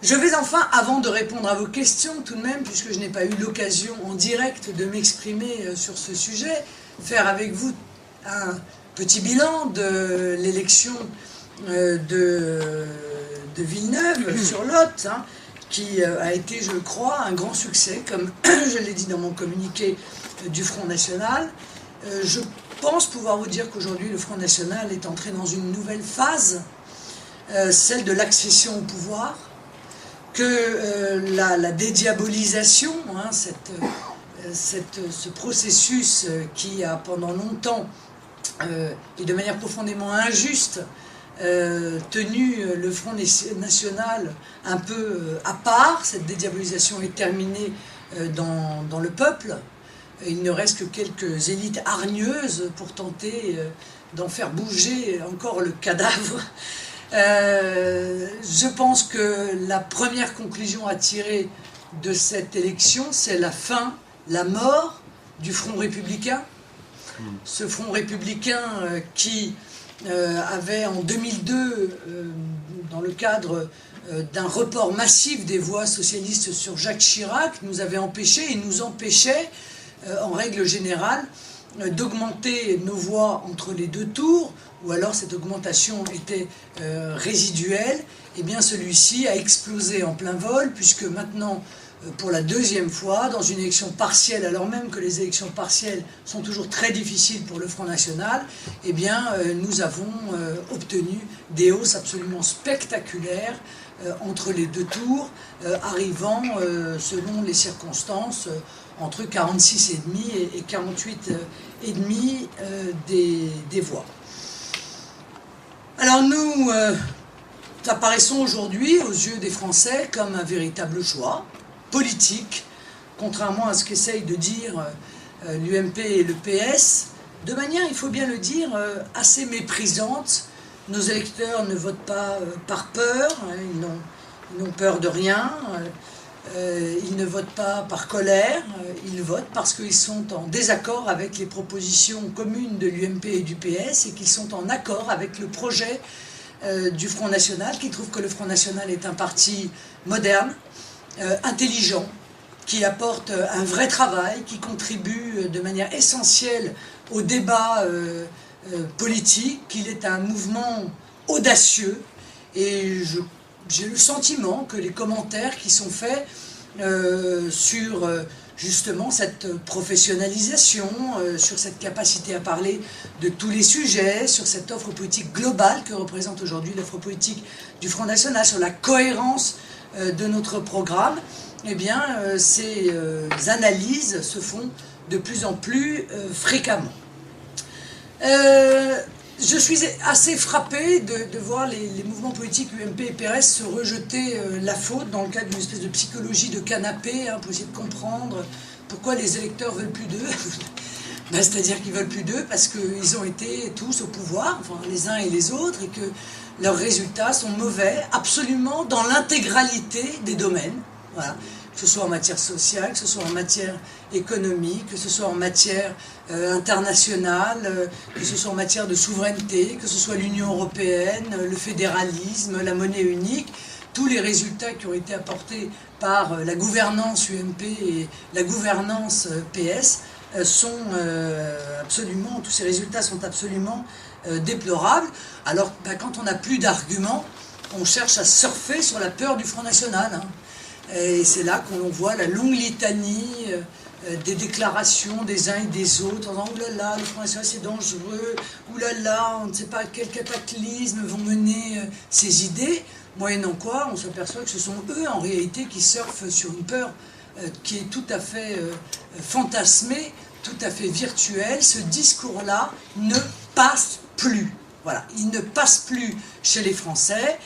Je vais enfin, avant de répondre à vos questions tout de même, puisque je n'ai pas eu l'occasion en direct de m'exprimer sur ce sujet, faire avec vous un petit bilan de l'élection de Villeneuve-sur-Lot, hein, qui a été, je crois, un grand succès, comme je l'ai dit dans mon communiqué du Front National. Je pense pouvoir vous dire qu'aujourd'hui, le Front National est entré dans une nouvelle phase, celle de l'accession au pouvoir, que la dédiabolisation, hein, ce processus qui a pendant longtemps et de manière profondément injuste tenu le Front National un peu à part, cette dédiabolisation est terminée dans le peuple. Il ne reste que quelques élites hargneuses pour tenter d'en faire bouger encore le cadavre. Je pense que la première conclusion à tirer de cette élection, c'est la fin, la mort du Front républicain. Ce Front républicain qui avait en 2002, dans le cadre d'un report massif des voix socialistes sur Jacques Chirac, nous avait empêché et nous empêchait, en règle générale, d'augmenter nos voix entre les deux tours, ou alors cette augmentation était résiduelle. Et bien celui-ci a explosé en plein vol, puisque maintenant, pour la deuxième fois, dans une élection partielle, alors même que les élections partielles sont toujours très difficiles pour le Front National, eh bien, nous avons obtenu des hausses absolument spectaculaires entre les deux tours, arrivant, selon les circonstances, entre 46,5 et 48,5 des voix. Alors nous apparaissons aujourd'hui aux yeux des Français comme un véritable choix politique, contrairement à ce qu'essayent de dire l'UMP et le PS, de manière, il faut bien le dire, assez méprisante. Nos électeurs ne votent pas par peur, ils n'ont peur de rien, ils ne votent pas par colère, ils votent parce qu'ils sont en désaccord avec les propositions communes de l'UMP et du PS et qu'ils sont en accord avec le projet du Front National, qui trouve que le Front National est un parti moderne, intelligent, qui apporte un vrai travail, qui contribue de manière essentielle au débat politique, qu'il est un mouvement audacieux. Et j'ai le sentiment que les commentaires qui sont faits sur justement cette professionnalisation, sur cette capacité à parler de tous les sujets, sur cette offre politique globale que représente aujourd'hui l'offre politique du Front National, sur la cohérence de notre programme, eh bien, ces analyses se font de plus en plus fréquemment. Je suis assez frappé de voir les mouvements politiques UMP et PRS se rejeter la faute dans le cadre d'une espèce de psychologie de canapé, hein, pour essayer de comprendre pourquoi les électeurs veulent plus d'eux. Ben, c'est-à-dire qu'ils veulent plus d'eux parce qu'ils ont été tous au pouvoir, enfin les uns et les autres, et que leurs résultats sont mauvais, absolument dans l'intégralité des domaines. Voilà. Que ce soit en matière sociale, que ce soit en matière économique, que ce soit en matière internationale, que ce soit en matière de souveraineté, que ce soit l'Union européenne, le fédéralisme, la monnaie unique. Tous les résultats qui ont été apportés par la gouvernance UMP et la gouvernance PS sont absolument, tous ces résultats sont absolument déplorables. Alors quand on n'a plus d'arguments, on cherche à surfer sur la peur du Front National, hein. Et c'est là qu'on voit la longue litanie des déclarations des uns et des autres, en disant « oulala, le Front National c'est dangereux, oulala, on ne sait pas quels cataclysmes vont mener ces idées », moyennant quoi on s'aperçoit que ce sont eux en réalité qui surfent sur une peur qui est tout à fait fantasmée, tout à fait virtuelle. Ce discours-là ne passe plus. Voilà, il ne passe plus chez les Français,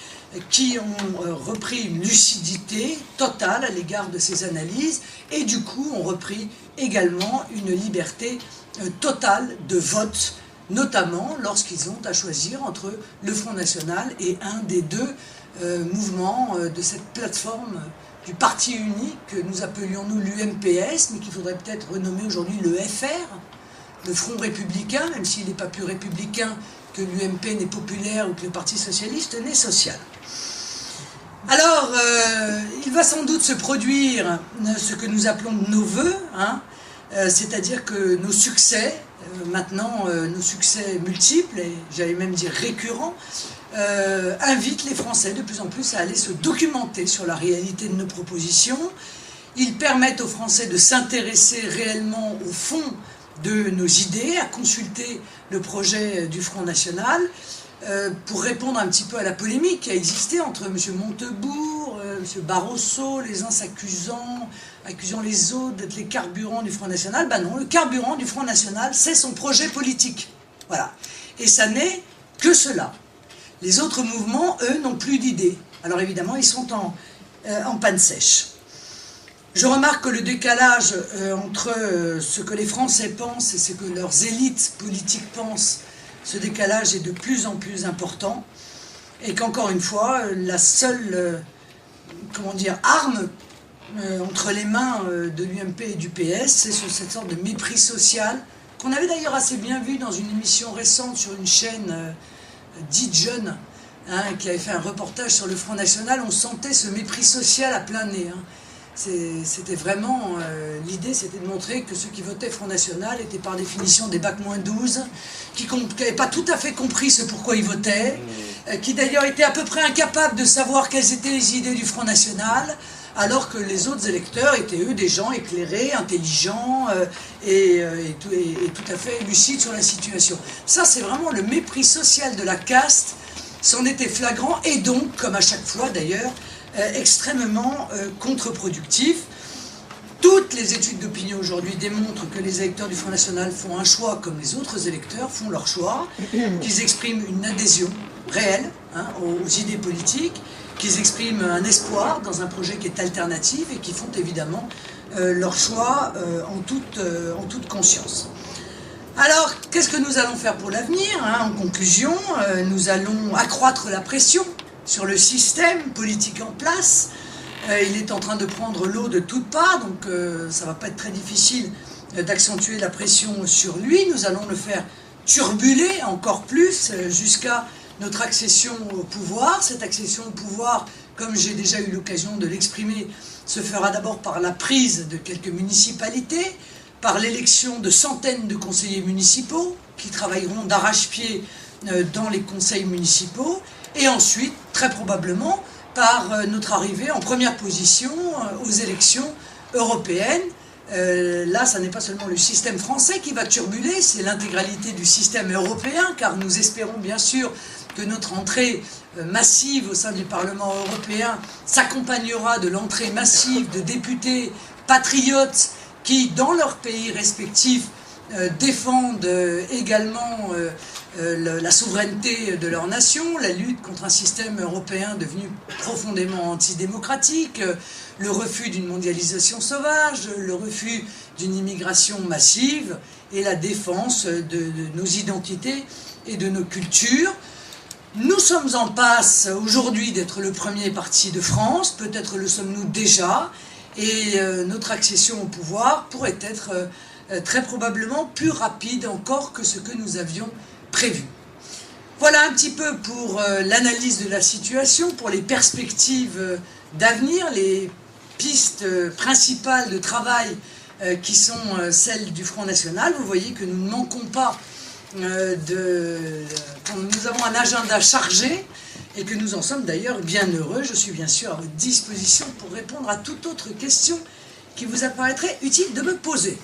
qui ont repris une lucidité totale à l'égard de ces analyses et du coup ont repris également une liberté totale de vote, notamment lorsqu'ils ont à choisir entre le Front National et un des deux mouvements de cette plateforme du parti unique que nous appelions nous l'UMPS, mais qu'il faudrait peut-être renommer aujourd'hui le FR, le Front républicain, même s'il n'est pas plus républicain que l'UMP n'est populaire ou que le Parti socialiste n'est social. Alors, il va sans doute se produire ce que nous appelons nos vœux, hein, c'est-à-dire que nos succès, maintenant nos succès multiples, et j'allais même dire récurrents, invitent les Français de plus en plus à aller se documenter sur la réalité de nos propositions. Ils permettent aux Français de s'intéresser réellement au fond de nos idées, à consulter le projet du Front National, pour répondre un petit peu à la polémique qui a existé entre M. Montebourg, M. Barroso, les uns accusant les autres d'être les carburants du Front National. Ben non, le carburant du Front National, c'est son projet politique. Voilà. Et ça n'est que cela. Les autres mouvements, eux, n'ont plus d'idées. Alors évidemment, ils sont en panne sèche. Je remarque que le décalage entre ce que les Français pensent et ce que leurs élites politiques pensent, ce décalage est de plus en plus important, et qu'encore une fois, la seule arme entre les mains de l'UMP et du PS, c'est cette sorte de mépris social, qu'on avait d'ailleurs assez bien vu dans une émission récente sur une chaîne dite jeune, hein, qui avait fait un reportage sur le Front National. On sentait ce mépris social à plein nez. Hein. C'était vraiment, l'idée c'était de montrer que ceux qui votaient Front National étaient par définition des bac-12, qui n'avaient pas tout à fait compris ce pourquoi ils votaient, qui d'ailleurs étaient à peu près incapables de savoir quelles étaient les idées du Front National, alors que les autres électeurs étaient eux des gens éclairés, intelligents et tout à fait lucides sur la situation. Ça c'est vraiment le mépris social de la caste, c'en était flagrant, et donc, comme à chaque fois d'ailleurs, extrêmement contre-productif. Toutes les études d'opinion aujourd'hui démontrent que les électeurs du Front National font un choix comme les autres électeurs font leur choix, qu'ils expriment une adhésion réelle, hein, aux idées politiques, qu'ils expriment un espoir dans un projet qui est alternatif et qui font évidemment leur choix en toute conscience. Alors, qu'est-ce que nous allons faire pour l'avenir, hein? En conclusion, nous allons accroître la pression sur le système politique en place. Il est en train de prendre l'eau de toutes parts, donc ça ne va pas être très difficile d'accentuer la pression sur lui. Nous allons le faire turbuler encore plus jusqu'à notre accession au pouvoir. Cette accession au pouvoir, comme j'ai déjà eu l'occasion de l'exprimer, se fera d'abord par la prise de quelques municipalités, par l'élection de centaines de conseillers municipaux qui travailleront d'arrache-pied dans les conseils municipaux, et ensuite, très probablement, par notre arrivée en première position aux élections européennes. Là, ça n'est pas seulement le système français qui va turbuler, c'est l'intégralité du système européen, car nous espérons bien sûr que notre entrée massive au sein du Parlement européen s'accompagnera de l'entrée massive de députés patriotes qui, dans leurs pays respectifs, défendent également la souveraineté de leur nation, la lutte contre un système européen devenu profondément antidémocratique, le refus d'une mondialisation sauvage, le refus d'une immigration massive et la défense de nos identités et de nos cultures. Nous sommes en passe aujourd'hui d'être le premier parti de France, peut-être le sommes-nous déjà, et notre accession au pouvoir pourrait être très probablement plus rapide encore que ce que nous avions prévu. Voilà un petit peu pour l'analyse de la situation, pour les perspectives d'avenir, les pistes principales de travail qui sont celles du Front National. Vous voyez que nous ne manquons pas nous avons un agenda chargé et que nous en sommes d'ailleurs bien heureux. Je suis bien sûr à votre disposition pour répondre à toute autre question qui vous apparaîtrait utile de me poser.